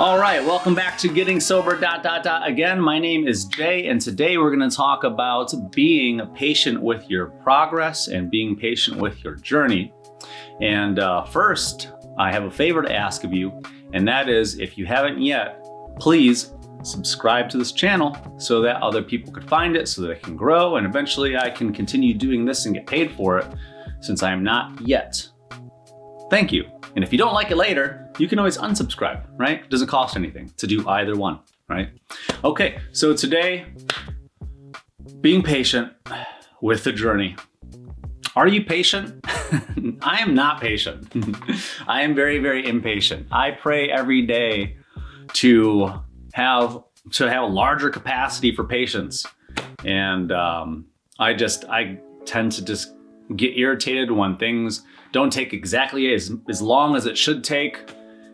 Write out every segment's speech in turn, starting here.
All right, welcome back to Getting Sober. Again, my name is Jay, and today we're going to talk about being patient with your progress and being patient with your journey. And first, I have a favor to ask of you, and that is, if you haven't yet, please subscribe to this channel so that other people could find it, so that it can grow, and eventually I can continue doing this and get paid for it, since I am not yet. Thank you. And if you don't like it later, you can always unsubscribe, right? It doesn't cost anything to do either one, right? Okay, so today, being patient with the journey. Are you patient? I am not patient. I am very, very impatient. I pray every day to have a larger capacity for patience. And I tend to just get irritated when things don't take exactly as long as it should take.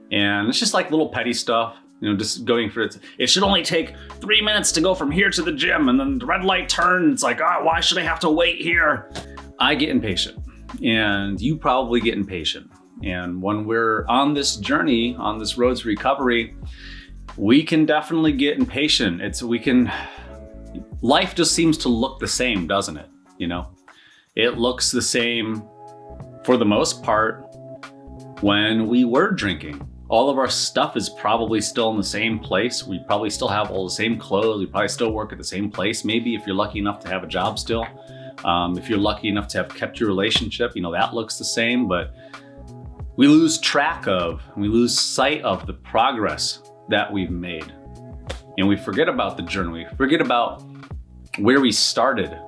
And it's just like little petty stuff, just going for it. It should only take 3 minutes to go from here to the gym, and then the red light turns. It's like, oh, why should I have to wait here? I get impatient, and you probably get impatient. And when we're on this journey, on this road to recovery, we can definitely get impatient. Life just seems to look the same, doesn't it? It looks the same for the most part when we were drinking. All of our stuff is probably still in the same place. We probably still have all the same clothes. We probably still work at the same place. Maybe if you're lucky enough to have a job still. If you're lucky enough to have kept your relationship, that looks the same, but we lose sight of the progress that we've made. And we forget about the journey. We forget about where we started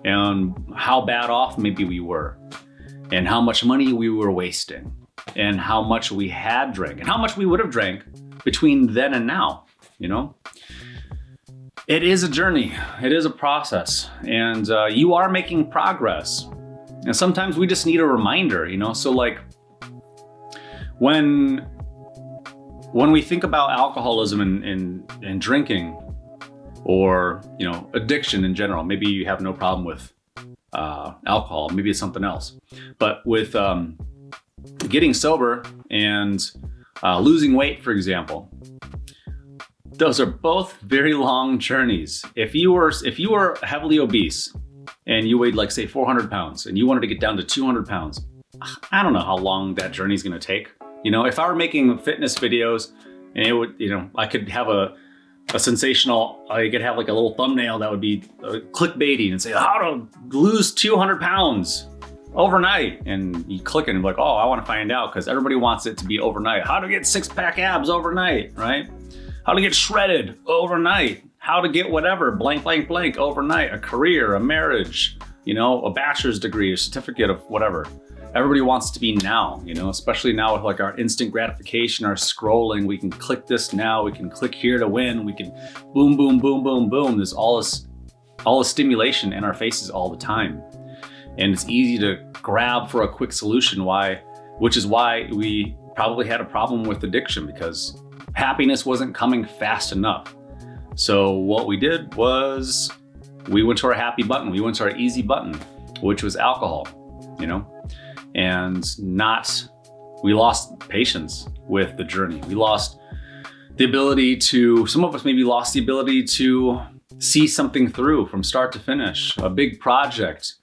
and how bad off maybe we were, and how much money we were wasting, and how much we had drank, and how much we would have drank between then and now. It is a journey. It is a process, and you are making progress. And sometimes we just need a reminder, So like when we think about alcoholism and drinking, or addiction in general, maybe you have no problem with alcohol, maybe it's something else. But with getting sober and losing weight, for example, those are both very long journeys. If you were heavily obese and you weighed, like, say 400 pounds and you wanted to get down to 200 pounds, I don't know how long that journey is going to take. If I were making fitness videos and it would, I could have I could have like a little thumbnail that would be clickbaity and say, how to lose 200 pounds overnight. And you click it and be like, oh, I want to find out, because everybody wants it to be overnight. How to get 6-pack abs overnight, right? How to get shredded overnight. How to get whatever, blank, blank, blank overnight. A career, a marriage, a bachelor's degree, a certificate of whatever. Everybody wants to be now, especially now with like our instant gratification, our scrolling. We can click this now, we can click here to win, we can boom, boom, boom, boom, boom. There's all this stimulation in our faces all the time. And it's easy to grab for a quick solution, which is why we probably had a problem with addiction, because happiness wasn't coming fast enough. So what we did was we went to our happy button, we went to our easy button, which was alcohol, and we lost patience with the journey. We lost the ability some of us maybe lost the ability to see something through from start to finish, a big project,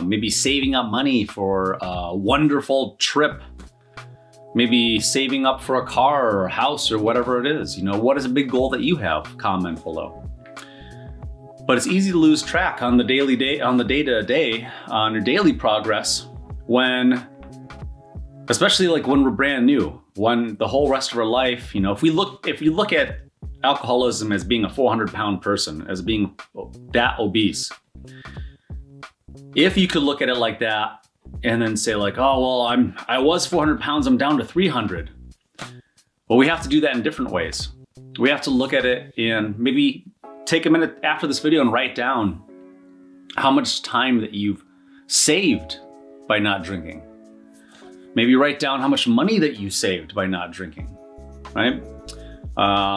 maybe saving up money for a wonderful trip, maybe saving up for a car or a house or whatever it is. What is a big goal that you have? Comment below. But it's easy to lose track on the day-to-day, on your daily progress, especially like when we're brand new, when the whole rest of our life, if you look at alcoholism as being a 400-pound person, as being that obese, if you could look at it like that and then say like, oh, well, I was 400 pounds, I'm down to 300. Well, we have to do that in different ways. We have to look at it and maybe take a minute after this video and write down how much time that you've saved by not drinking. Maybe write down how much money that you saved by not drinking, right?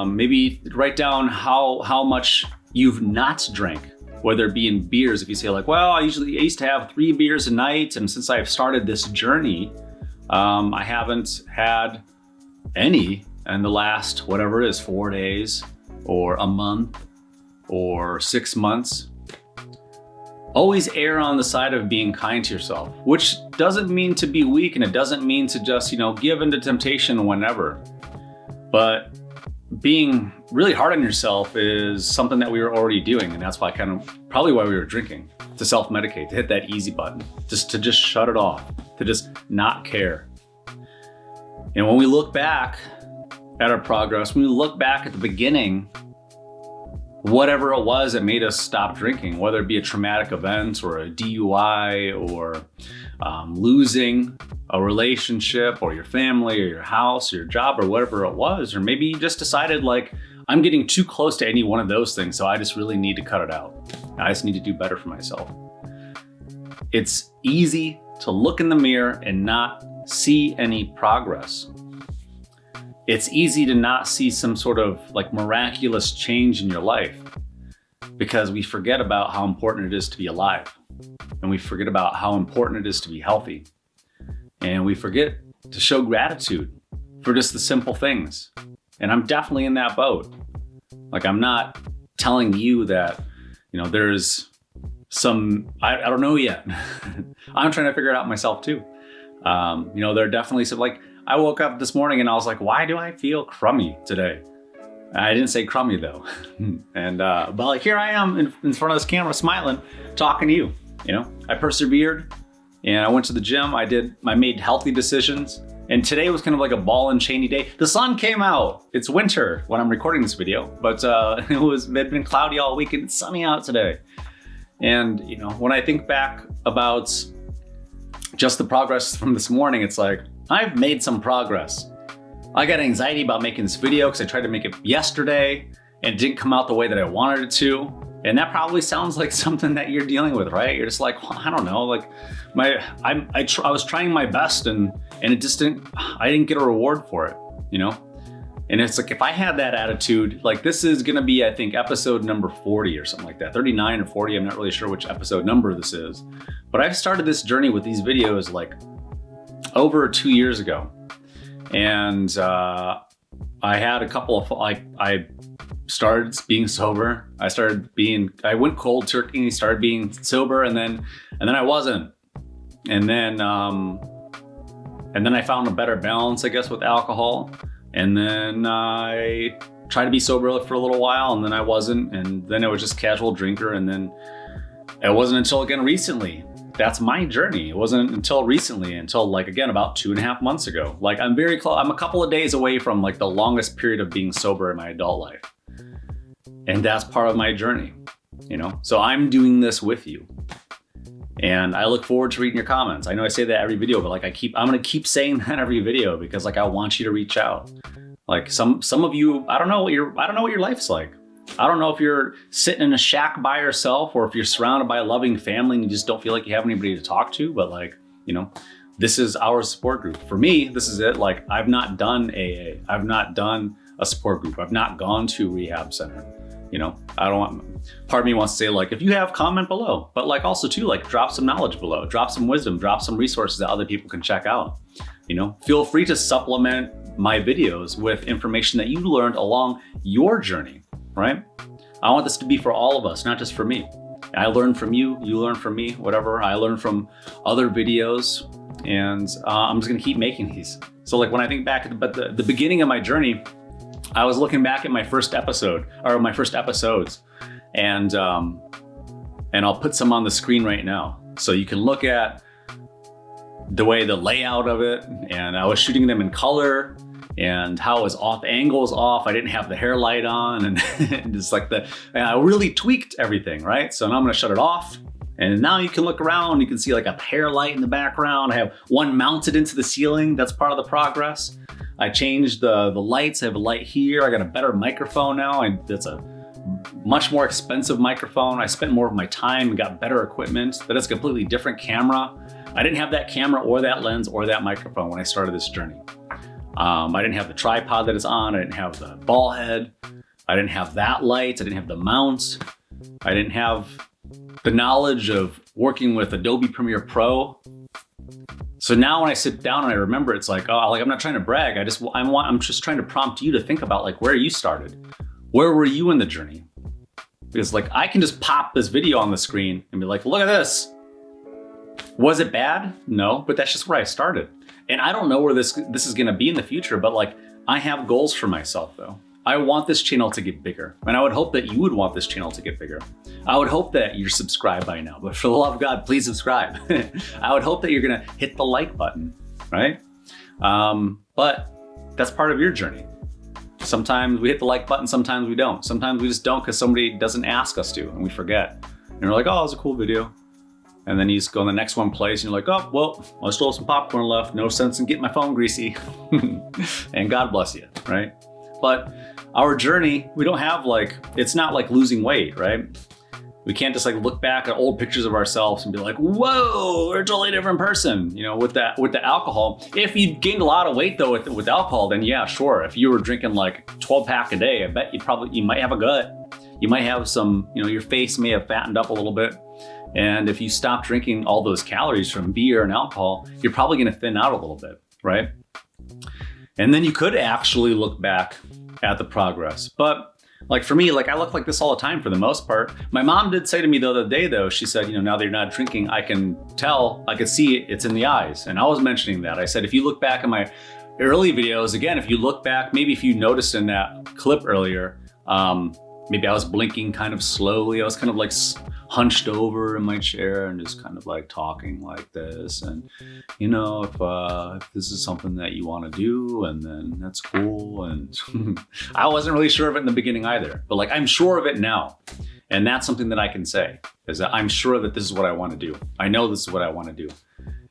Maybe write down how much you've not drank, whether it be in beers. If you say like, well, I used to have 3 beers a night, and since I've started this journey, I haven't had any and the last, whatever it is, 4 days or a month or 6 months, always err on the side of being kind to yourself, which doesn't mean to be weak, and it doesn't mean to just, give into temptation whenever. But being really hard on yourself is something that we were already doing, and that's why probably why we were drinking, to self-medicate, to hit that easy button, to shut it off, to just not care. And when we look back at our progress, when we look back at the beginning, whatever it was that made us stop drinking, whether it be a traumatic event or a DUI or losing a relationship or your family or your house or your job or whatever it was, or maybe you just decided like, I'm getting too close to any one of those things, so I just really need to cut it out. I just need to do better for myself. It's easy to look in the mirror and not see any progress. It's easy to not see some sort of like miraculous change in your life because we forget about how important it is to be alive, and we forget about how important it is to be healthy, and we forget to show gratitude for just the simple things. And I'm definitely in that boat. Like, I'm not telling you that, there's some, I don't know yet. I'm trying to figure it out myself too. There are definitely some, like, I woke up this morning and I was like, why do I feel crummy today? I didn't say crummy though. And, but like, here I am in front of this camera smiling, talking to you, I persevered and I went to the gym. I made healthy decisions. And today was kind of like a ball and chainy day. The sun came out. It's winter when I'm recording this video, but it had been cloudy all week and it's sunny out today. And, when I think back about just the progress from this morning, it's like, I've made some progress. I got anxiety about making this video because I tried to make it yesterday and it didn't come out the way that I wanted it to. And that probably sounds like something that you're dealing with, right? You're just like, well, I don't know, like I was trying my best and it just I didn't get a reward for it, And it's like, if I had that attitude, like this is gonna be, I think, episode number 40 or something like that, 39 or 40, I'm not really sure which episode number this is. But I've started this journey with these videos like over 2 years ago. And I had a couple of, I started being sober. I went cold turkey, started being sober, and then I wasn't. And then I found a better balance, I guess, with alcohol. And then I tried to be sober for a little while, and then I wasn't. And then I was just casual drinker. And then it wasn't until, again, recently. That's my journey. It wasn't until recently, like, again, about 2.5 months ago. Like, I'm very close. I'm a couple of days away from like the longest period of being sober in my adult life. And that's part of my journey, So I'm doing this with you. And I look forward to reading your comments. I know I say that every video, but like I'm gonna keep saying that every video because like I want you to reach out. Like some of you, I don't know what your life's like. I don't know if you're sitting in a shack by yourself or if you're surrounded by a loving family and you just don't feel like you have anybody to talk to, but like, this is our support group. For me, this is it. Like, I've not done AA. I've not done a support group. I've not gone to a rehab center. I don't want, part of me wants to say like, if you have, comment below, but like also too, like drop some knowledge below, drop some wisdom, drop some resources that other people can check out. Feel free to supplement my videos with information that you learned along your journey, right? I want this to be for all of us, not just for me. I learn from you, you learn from me, whatever. I learn from other videos, and I'm just gonna keep making these. So like when I think back at the beginning of my journey, I was looking back at my first episode, or my first episodes, and I'll put some on the screen right now. So you can look at the way the layout of it, and I was shooting them in color, and how it was off, angles off. I didn't have the hair light on, and just like and I really tweaked everything, right? So now I'm gonna shut it off. And now you can look around, you can see like a hair light in the background. I have one mounted into the ceiling. That's part of the progress. I changed the lights. I have a light here. I got a better microphone now. That's a much more expensive microphone. I spent more of my time and got better equipment. That is a completely different camera. I didn't have that camera or that lens or that microphone when I started this journey. I didn't have the tripod that it's on. I didn't have the ball head. I didn't have that light. I didn't have the mounts. I didn't have the knowledge of working with Adobe Premiere Pro So now when I sit down and I remember, it's like, oh, like I'm not trying to brag. I'm just trying to prompt you to think about like where you started. Where were you in the journey? Because like I can just pop this video on the screen and be like, look at this. Was it bad? No, but that's just where I started. And I don't know where this is gonna be in the future, but like I have goals for myself though. I want this channel to get bigger. And I would hope that you would want this channel to get bigger. I would hope that you're subscribed by now, but for the love of God, please subscribe. I would hope that you're gonna hit the like button, right? But that's part of your journey. Sometimes we hit the like button, sometimes we don't. Sometimes we just don't because somebody doesn't ask us to and we forget. And we're like, oh, it was a cool video. And then you just go on the next one plays and you're like, oh, well, I still have some popcorn left. No sense in getting my phone greasy. And God bless you, right? But our journey, we don't have like, it's not like losing weight, right? We can't just like look back at old pictures of ourselves and be like, whoa, we're a totally different person. You know, with the alcohol. If you gained a lot of weight though with alcohol, then yeah, sure. If you were drinking like 12 pack a day, I bet you might have a gut. You might have some, you know, your face may have fattened up a little bit. And if you stop drinking all those calories from beer and alcohol, you're probably gonna thin out a little bit, right? And then you could actually look back at the progress. But like for me, like I look like this all the time for the most part. My mom did say to me the other day though, she said, you know, now that you're not drinking, I can see it's in the eyes. And I was mentioning that. I said, if you look back at my early videos, again, if you look back, maybe if you noticed in that clip earlier, maybe I was blinking kind of slowly. I was kind of like hunched over in my chair and just kind of like talking like this. And, you know, if this is something that you want to do, and then that's cool. And I wasn't really sure of it in the beginning either, but like I'm sure of it now. And that's something that I can say is that I'm sure that this is what I want to do. I know this is what I want to do.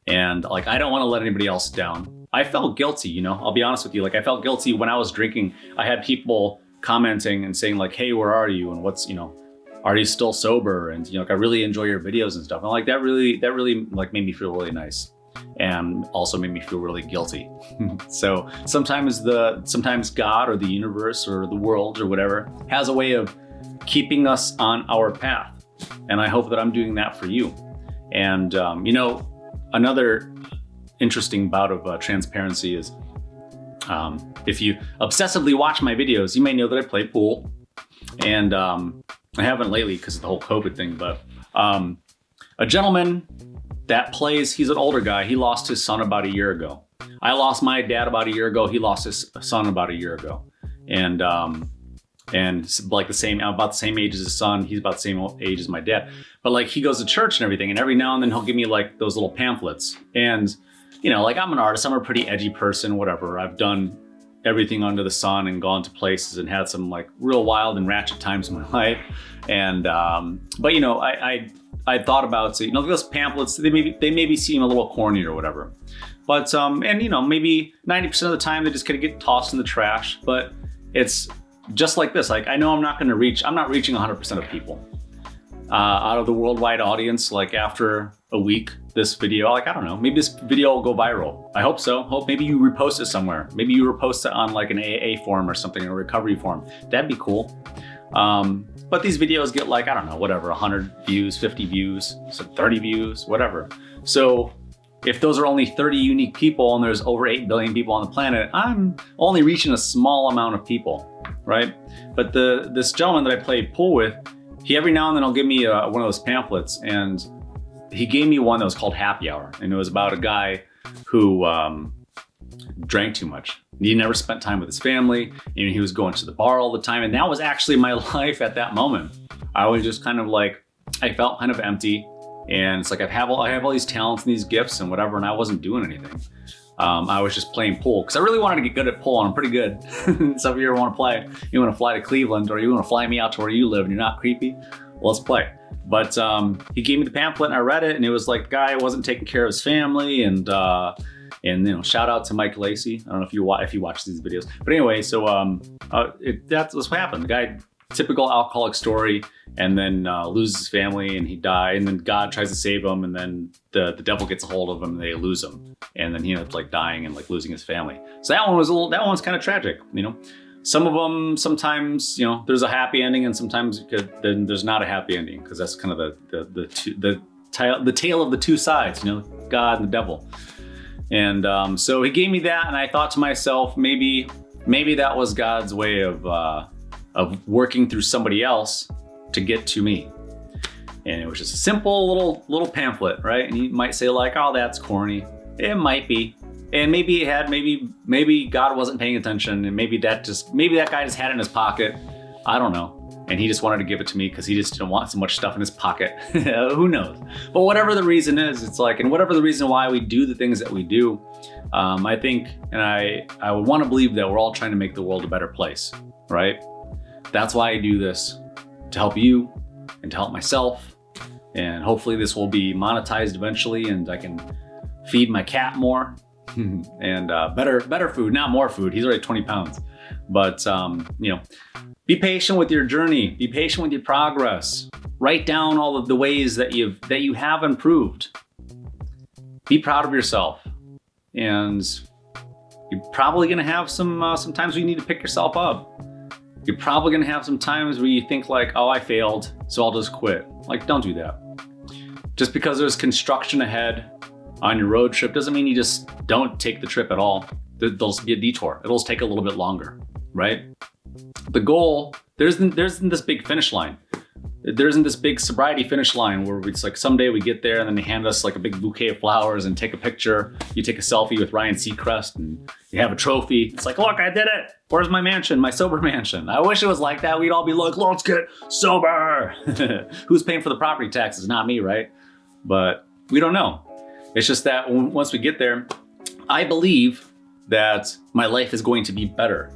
And like, I don't want to let anybody else down. I felt guilty, you know, I'll be honest with you. Like I felt guilty when I was drinking. I had people commenting and saying like, hey, where are you? And what's, you know, are you still sober? And, you know, like, I really enjoy your videos and stuff. And like, that really like made me feel really nice and also made me feel really guilty. So sometimes God or the universe or the world or whatever has a way of keeping us on our path. And I hope that I'm doing that for you. And, you know, another interesting bout of transparency is, if you obsessively watch my videos, you may know that I play pool. And I haven't lately because of the whole COVID thing, but a gentleman that plays, he's an older guy. He lost his son about a year ago. I lost my dad about a year ago. He lost his son about a year ago. And like about the same age as his son. He's about the same age as my dad. But like he goes to church and everything. And every now and then he'll give me like those little pamphlets. And, you know, like I'm an artist. I'm a pretty edgy person, whatever. I've done everything under the sun and gone to places and had some like real wild and ratchet times in my life. And, but you know, I thought about, so, you know, those pamphlets, they maybe seem a little corny or whatever. But, and you know, maybe 90% of the time they just kind of get tossed in the trash, but it's just like this. Like, I know I'm not reaching 100% of people out of the worldwide audience. Like after a week, this video, like, I don't know, maybe this video will go viral. I hope so. Hope maybe you repost it somewhere. Maybe you repost it on like an AA forum or something, a recovery forum. That'd be cool. But these videos get like, I don't know, whatever, 100 views, 50 views, so 30 views, whatever. So if those are only 30 unique people and there's over 8 billion people on the planet, I'm only reaching a small amount of people, right? But this gentleman that I play pool with, he every now and then will give me one of those pamphlets, and he gave me one that was called Happy Hour. And it was about a guy who drank too much. He never spent time with his family, and he was going to the bar all the time. And that was actually my life at that moment. I was just kind of like, I felt kind of empty. And it's like, I have all these talents and these gifts and whatever, and I wasn't doing anything. I was just playing pool because I really wanted to get good at pool, and I'm pretty good. So if you ever want to play, you want to fly to Cleveland, or you want to fly me out to where you live and you're not creepy, well, let's play. But he gave me the pamphlet and I read it, and it was like, the guy wasn't taking care of his family, and you know, shout out to Mike Lacey. I don't know if you watch these videos, but anyway, so that's what happened. The guy, typical alcoholic story, and then loses his family and he died, and then God tries to save him, and then the devil gets a hold of him and they lose him, and then he ends up like dying and like losing his family. So that one's kind of tragic, you know. Some of them, sometimes, you know, there's a happy ending, and sometimes then there's not a happy ending, because that's kind of the the tale of the two sides, you know, God and the devil. And so he gave me that, and I thought to myself, maybe that was God's way of working through somebody else to get to me. And it was just a simple little pamphlet, right? And you might say like, oh, that's corny. It might be. And maybe maybe God wasn't paying attention, and maybe that guy just had it in his pocket. I don't know. And he just wanted to give it to me because he just didn't want so much stuff in his pocket. Who knows? But whatever the reason is, it's like, and whatever the reason why we do the things that we do, I think, and I would want to believe that we're all trying to make the world a better place, right? That's why I do this, to help you and to help myself. And hopefully this will be monetized eventually, and I can feed my cat more and better food, not more food. He's already 20 pounds. But, you know, be patient with your journey. Be patient with your progress. Write down all of the ways that you have improved. Be proud of yourself. And you're probably going to have some times where you need to pick yourself up. You're probably going to have some times where you think like, oh, I failed, so I'll just quit. Like, don't do that. Just because there's construction ahead on your road trip doesn't mean you just don't take the trip at all. There'll be a detour. It'll take a little bit longer, right? The goal, there isn't this big finish line. There isn't this big sobriety finish line where it's like someday we get there and then they hand us like a big bouquet of flowers and take a picture. You take a selfie with Ryan Seacrest and you have a trophy. It's like, look, I did it. Where's my mansion, my sober mansion? I wish it was like that. We'd all be like, let's get sober. Who's paying for the property taxes? Not me, right? But we don't know. It's just that once we get there, I believe that my life is going to be better.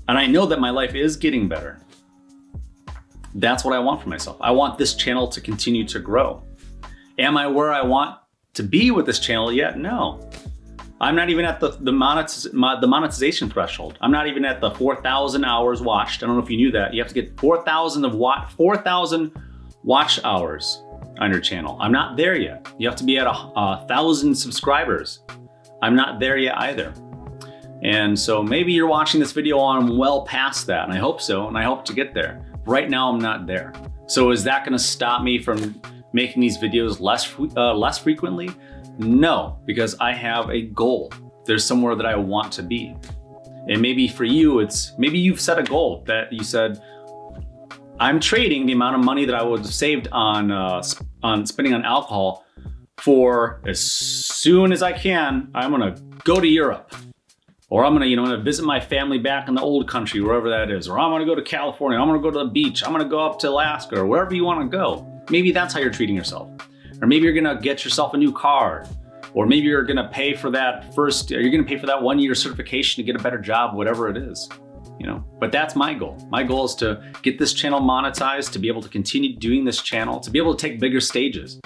And I know that my life is getting better. That's what I want for myself. I want this channel to continue to grow. Am I where I want to be with this channel yet? No. I'm not even at the monetization threshold. I'm not even at the 4,000 hours watched. I don't know if you knew that. You have to get 4,000 watch hours on your channel. I'm not there yet. You have to be at 1,000 subscribers. I'm not there yet either. And so maybe you're watching this video on well past that, and I hope so, and I hope to get there. Right now, I'm not there. So is that gonna stop me from making these videos less frequently? No, because I have a goal. There's somewhere that I want to be. And maybe for you, maybe you've set a goal that you said, I'm trading the amount of money that I would have saved on spending on alcohol for as soon as I can, I'm gonna go to Europe. Or I'm gonna visit my family back in the old country, wherever that is. Or I'm gonna go to California, I'm gonna go to the beach, I'm gonna go up to Alaska, or wherever you wanna go. Maybe that's how you're treating yourself. Or maybe you're gonna get yourself a new car. Or maybe you're gonna pay for that 1 year certification to get a better job, whatever it is. But that's my goal. My goal is to get this channel monetized, to be able to continue doing this channel, to be able to take bigger stages,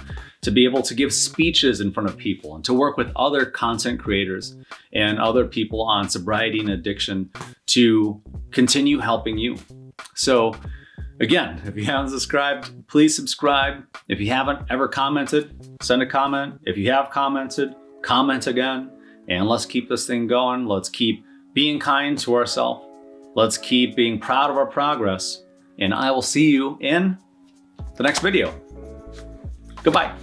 to be able to give speeches in front of people, and to work with other content creators and other people on sobriety and addiction to continue helping you. So again, if you haven't subscribed, please subscribe. If you haven't ever commented, send a comment. If you have commented, comment again. And let's keep this thing going. Let's keep being kind to ourselves. Let's keep being proud of our progress, and I will see you in the next video. Goodbye.